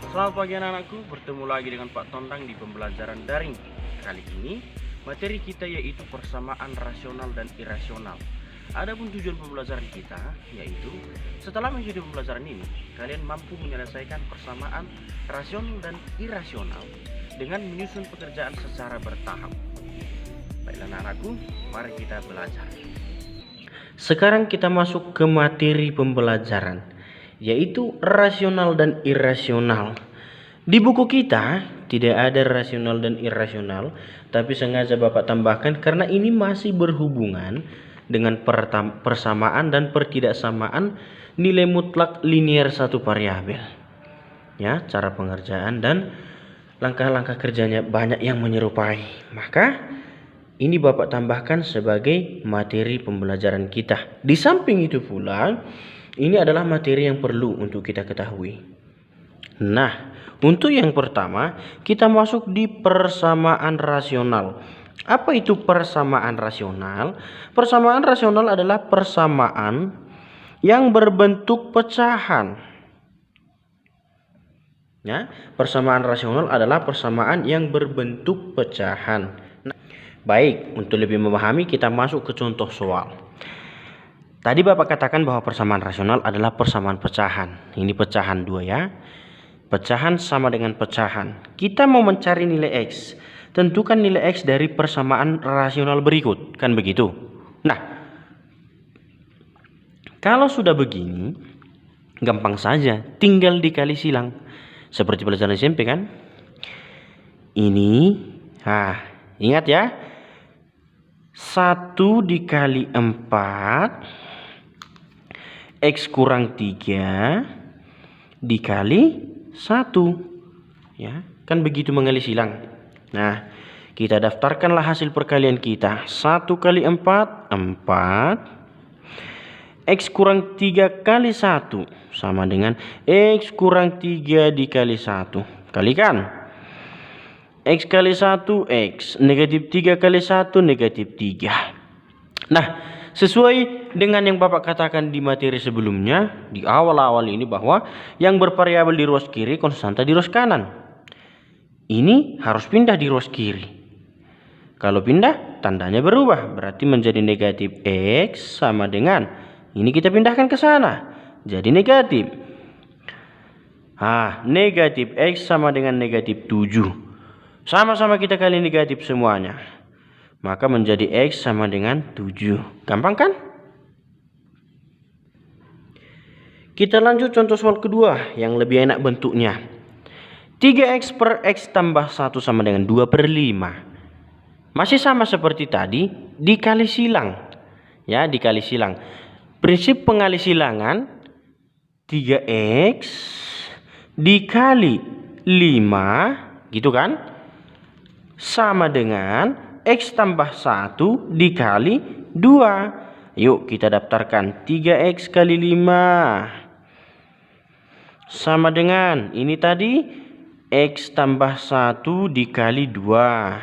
Selamat pagi anak-anakku, bertemu lagi dengan Pak Tontang di pembelajaran daring. Kali ini materi kita yaitu persamaan rasional dan irasional. Adapun tujuan pembelajaran kita yaitu setelah mengikuti pembelajaran ini, kalian mampu menyelesaikan persamaan rasional dan irasional dengan menyusun pekerjaan secara bertahap. Baiklah anak-anakku, mari kita belajar. Sekarang kita masuk ke materi pembelajaran, yaitu rasional dan irasional. Di buku kita tidak ada rasional dan irasional, tapi sengaja Bapak tambahkan karena ini masih berhubungan dengan persamaan dan pertidaksamaan nilai mutlak linear satu variabel. Ya, cara pengerjaan dan langkah-langkah kerjanya banyak yang menyerupai. Maka ini Bapak tambahkan sebagai materi pembelajaran kita. Di samping itu pula, ini adalah materi yang perlu untuk kita ketahui. Nah, untuk yang pertama, kita masuk di persamaan rasional. Apa itu persamaan rasional? Persamaan rasional adalah persamaan yang berbentuk pecahan. Ya, persamaan rasional adalah persamaan yang berbentuk pecahan. Nah, baik, untuk lebih memahami kita masuk ke contoh soal. Tadi Bapak katakan bahwa persamaan rasional adalah persamaan pecahan. Ini pecahan 2 ya. Pecahan sama dengan pecahan. Kita mau mencari nilai X. Tentukan nilai X dari persamaan rasional berikut. Kan begitu? Nah, kalau sudah begini, gampang saja. Tinggal dikali silang. Seperti pelajaran SMP kan? Ini, ingat ya. 1 dikali 4 X kurang 3 dikali 1. Ya, kan begitu mengali silang. Nah, kita daftarkanlah hasil perkalian kita. 1 kali 4, 4. X kurang 3 kali 1 sama dengan X kurang 3 dikali 1. Kalikan. X kali 1, X. Negatif 3 kali 1, negatif 3. Nah, sesuai dengan yang Bapak katakan di materi sebelumnya, di awal-awal ini bahwa yang bervariabel di ruas kiri, konstanta di ruas kanan. Ini harus pindah di ruas kiri. Kalau pindah, tandanya berubah. Berarti menjadi negatif X sama dengan, ini kita pindahkan ke sana. Jadi negatif. Negatif X sama dengan negatif 7. Sama-sama kita kali negatif semuanya. Maka menjadi X sama dengan 7. Gampang kan? Kita lanjut contoh soal kedua yang lebih enak bentuknya. 3X per X tambah 1 sama dengan 2/5. Masih sama seperti tadi, dikali silang. Ya, dikali silang. Prinsip pengali silangan, 3X dikali 5, gitu kan? Sama dengan X tambah 1 dikali 2. Yuk kita daftarkan. 3X kali 5 sama dengan ini tadi X tambah 1 dikali 2.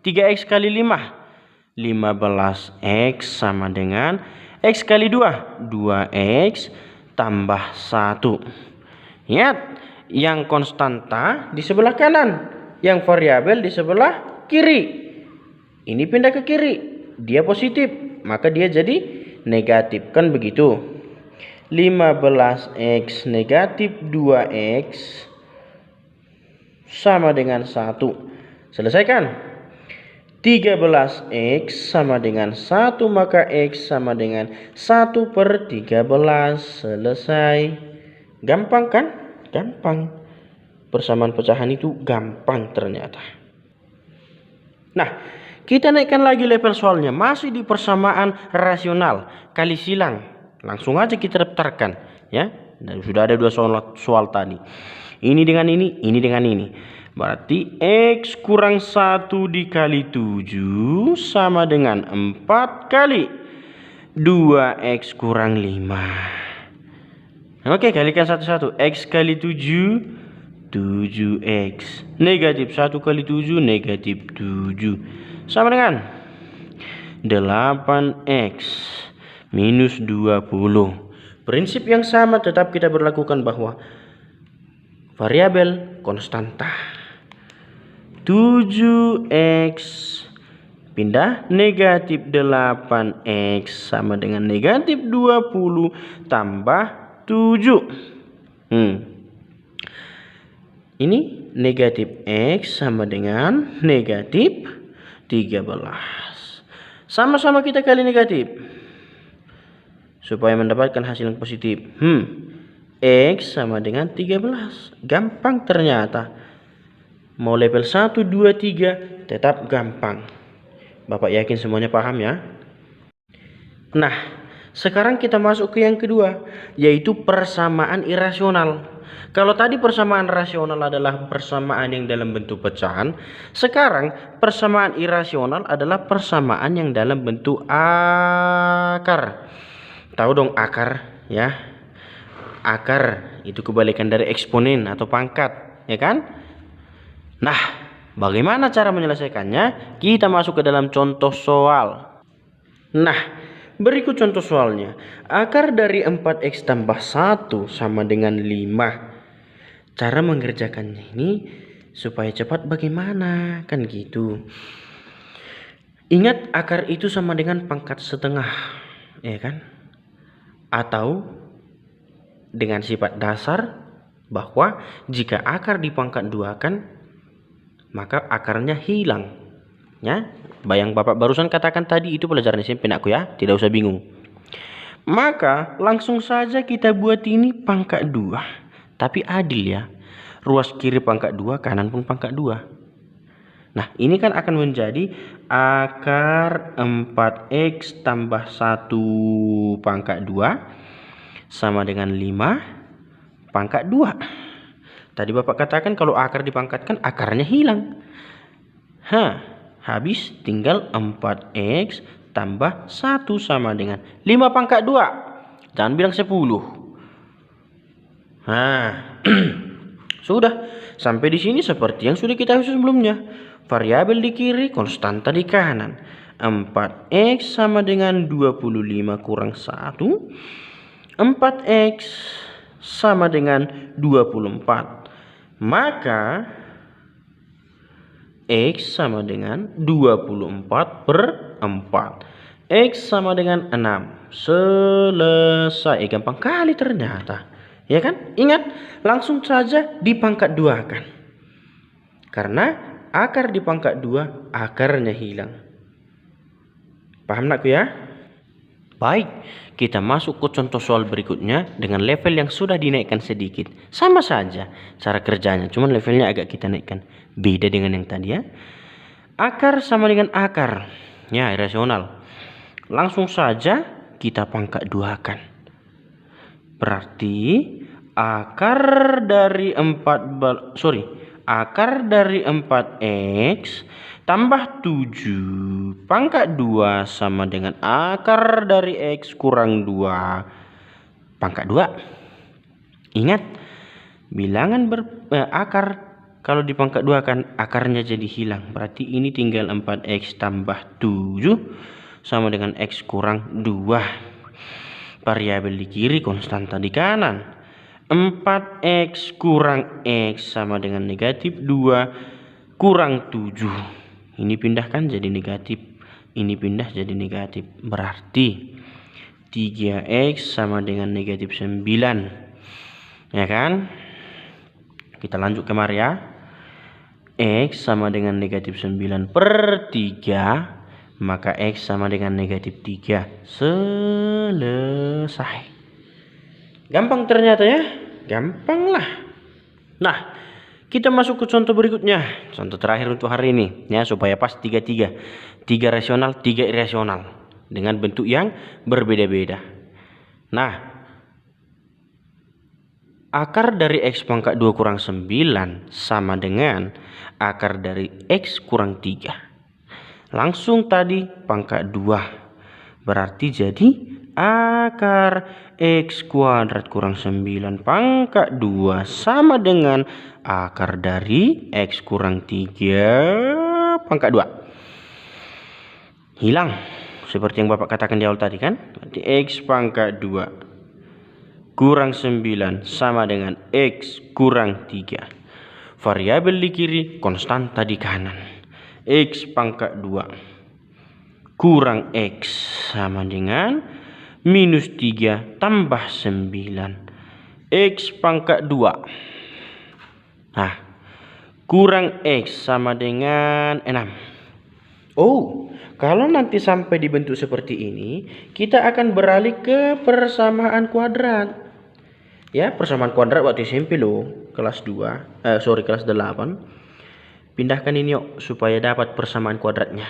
3X kali 5, 15X sama dengan X kali 2, 2X tambah 1. Ingat, yang konstanta di sebelah kanan, yang variabel di sebelah kiri. Ini pindah ke kiri, dia positif, maka dia jadi negatif, kan begitu. 15X negatif 2X sama dengan 1. Selesaikan. 13X sama dengan 1, maka X sama dengan 1/13. Selesai. Gampang kan? Gampang. Persamaan pecahan itu gampang ternyata. Nah, kita naikkan lagi level soalnya. Masih di persamaan rasional. Kali silang. Langsung aja kita daftarkan. Ya, dan sudah ada 2 soal tadi. Ini dengan ini dengan ini. Berarti X kurang 1 dikali 7 sama dengan 4 kali 2X kurang 5. Oke, kalikan satu-satu. X kali 7, 7X. Negatif 1 kali 7, negatif 7. Sama dengan 8X minus 20. Prinsip yang sama tetap kita berlakukan bahwa variabel konstanta. 7x pindah negatif 8x sama dengan negatif 20 tambah 7. Ini negatif x sama dengan negatif 13. Sama-sama kita kali negatif supaya mendapatkan hasil yang positif. X sama dengan 13. Gampang ternyata. Mau level 1, 2, 3 tetap gampang. Bapak yakin semuanya paham ya? Nah, sekarang kita masuk ke yang kedua, yaitu persamaan irasional. Kalau tadi persamaan rasional adalah persamaan yang dalam bentuk pecahan, sekarang persamaan irasional adalah persamaan yang dalam bentuk akar. Tahu dong akar ya? Akar itu kebalikan dari eksponen atau pangkat, ya kan? Nah, bagaimana cara menyelesaikannya? Kita masuk ke dalam contoh soal. Nah, berikut contoh soalnya. Akar dari 4x tambah 1 sama dengan 5. Cara mengerjakannya ini supaya cepat bagaimana? Kan gitu. Ingat, akar itu sama dengan pangkat setengah, ya kan? Atau dengan sifat dasar bahwa jika akar dipangkat 2 kan, maka akarnya hilang. Ya, bayang Bapak barusan katakan tadi itu pelajaran SMP aku ya, tidak usah bingung. Maka langsung saja kita buat ini pangkat 2. Tapi adil ya. Ruas kiri pangkat 2, kanan pun pangkat 2. Nah, ini kan akan menjadi akar 4x tambah 1 pangkat 2 sama dengan 5 pangkat 2. Tadi Bapak katakan kalau akar dipangkatkan akarnya hilang. Habis tinggal 4x tambah 1 sama dengan 5 pangkat 2. Jangan bilang 10. Sudah. Sampai di sini seperti yang sudah kita usul sebelumnya. Variabel di kiri, konstanta di kanan. 4x sama dengan 25 kurang 1. 4x sama dengan 24. Maka x sama dengan 24 per 4. X sama dengan 6. Selesai. Gampang kali ternyata. Ya kan? Ingat, langsung saja dipangkat 2 kan. Karena akar dipangkat 2, akarnya hilang. Paham nakku ya? Baik, kita masuk ke contoh soal berikutnya dengan level yang sudah dinaikkan sedikit. Sama saja cara kerjanya, cuman levelnya agak kita naikkan. Beda dengan yang tadi ya. Akar sama dengan akar. Ya, irasional. Langsung saja kita pangkat 2 kan. Berarti akar dari 4x tambah 7 pangkat 2 sama dengan akar dari x kurang 2 pangkat 2. Ingat, bilangan akar kalau dipangkat 2 kan akarnya jadi hilang. Berarti ini tinggal 4x tambah 7 sama dengan x kurang 2. Variabel di kiri, konstanta di kanan. 4x kurang x sama dengan negatif 2 kurang 7. Ini pindahkan jadi negatif. Ini pindah jadi negatif. Berarti 3x sama dengan negatif 9. Ya kan? Kita lanjut kemari ya. X sama dengan negatif 9 per 3. Maka x sama dengan negatif 3. Selesai. Gampang ternyata ya. Gampang lah. Nah, kita masuk ke contoh berikutnya. Contoh terakhir untuk hari ini. Ya, supaya pas 3-3. 3 rasional, 3 irasional. Dengan bentuk yang berbeda-beda. Nah, akar dari x pangkat 2 kurang 9 sama dengan akar dari x kurang 3. Langsung tadi pangkat 2. Berarti jadi akar x kuadrat kurang 9 pangkat 2 sama dengan akar dari x kurang 3 pangkat 2. Hilang. Seperti yang Bapak katakan di awal tadi kan. Berarti x pangkat 2 kurang 9 sama dengan X kurang 3. Variabel di kiri, konstanta di kanan. X pangkat 2 kurang X sama dengan minus 3 tambah 9. X pangkat 2. Nah, kurang X sama dengan 6. Oh, kalau nanti sampai dibentuk seperti ini, kita akan beralih ke persamaan kuadrat. Ya, persamaan kuadrat waktu SMP loh, kelas 8. Pindahkan ini yuk, supaya dapat persamaan kuadratnya.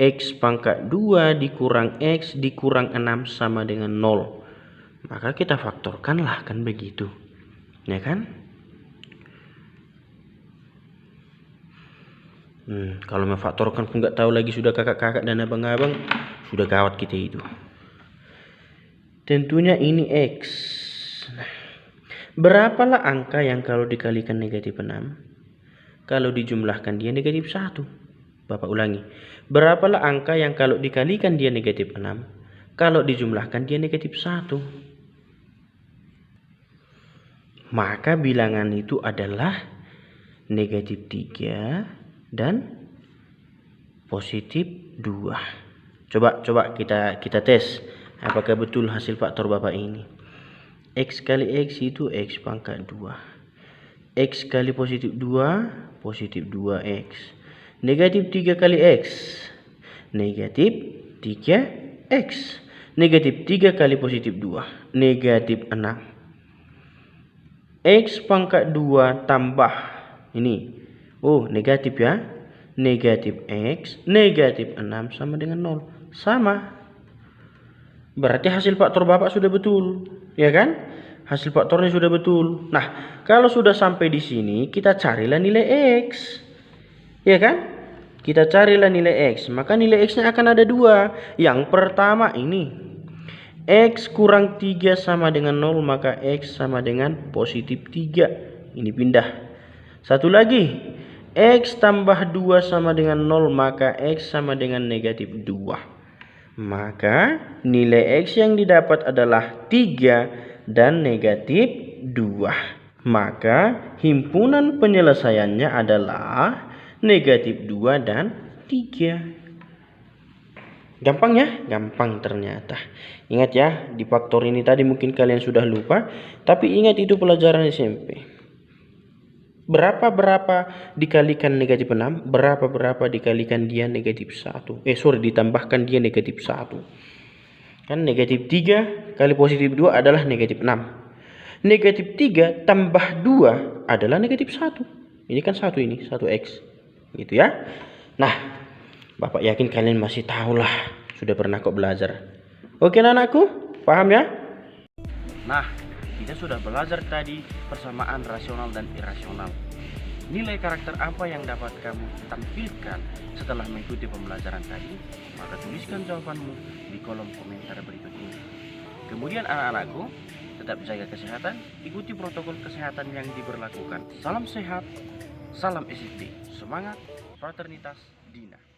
X pangkat 2 dikurang X dikurang 6 sama dengan 0. Maka kita faktorkan lah, kan begitu. Ya kan? Kalau memfaktorkan pun nggak tahu lagi sudah kakak-kakak dan abang-abang, sudah gawat kita itu. Tentunya ini X. Berapalah angka yang kalau dikalikan negatif 6, kalau dijumlahkan dia negatif 1? Bapak ulangi. Berapalah angka yang kalau dikalikan dia negatif 6, kalau dijumlahkan dia negatif 1? Maka bilangan itu adalah negatif 3 dan positif 2. Coba kita tes apakah betul hasil faktor Bapak ini. X kali X itu X pangkat 2. X kali positif 2, positif 2X. Negatif 3 kali X, negatif 3X. Negatif 3 kali positif 2, negatif 6. X pangkat 2 tambah ini. Oh, negatif ya. Negatif X, negatif 6 sama dengan 0. Sama. Berarti hasil faktor Bapak sudah betul, ya kan? Hasil faktornya sudah betul. Nah, kalau sudah sampai di sini, kita carilah nilai X. Ya kan? Kita carilah nilai X. Maka nilai X-nya akan ada 2. Yang pertama ini. X kurang 3 sama dengan 0, maka X sama dengan positif 3. Ini pindah. Satu lagi. X tambah 2 sama dengan 0, maka X sama dengan negatif 2. Maka nilai X yang didapat adalah 3 dan negatif 2. Maka himpunan penyelesaiannya adalah negatif 2 dan 3. Gampang ya? Gampang ternyata. Ingat ya, di faktor ini tadi mungkin kalian sudah lupa, tapi ingat itu pelajaran SMP. Berapa dikalikan negatif 6, berapa dikalikan dia negatif 1. Ditambahkan dia negatif 1. Kan negatif 3 kali positif 2 adalah negatif 6. Negatif 3 tambah 2 adalah negatif 1. Ini kan 1 ini, 1X. Gitu ya. Nah, Bapak yakin kalian masih tahulah, sudah pernah kok belajar. Oke anakku, paham ya? Nah, kita sudah belajar tadi persamaan rasional dan irasional. Nilai karakter apa yang dapat kamu tampilkan setelah mengikuti pembelajaran tadi? Maka tuliskan jawabanmu di kolom komentar berikut ini. Kemudian anak-anakku, tetap jaga kesehatan, ikuti protokol kesehatan yang diberlakukan. Salam sehat, salam SSD, semangat, fraternitas, Dina.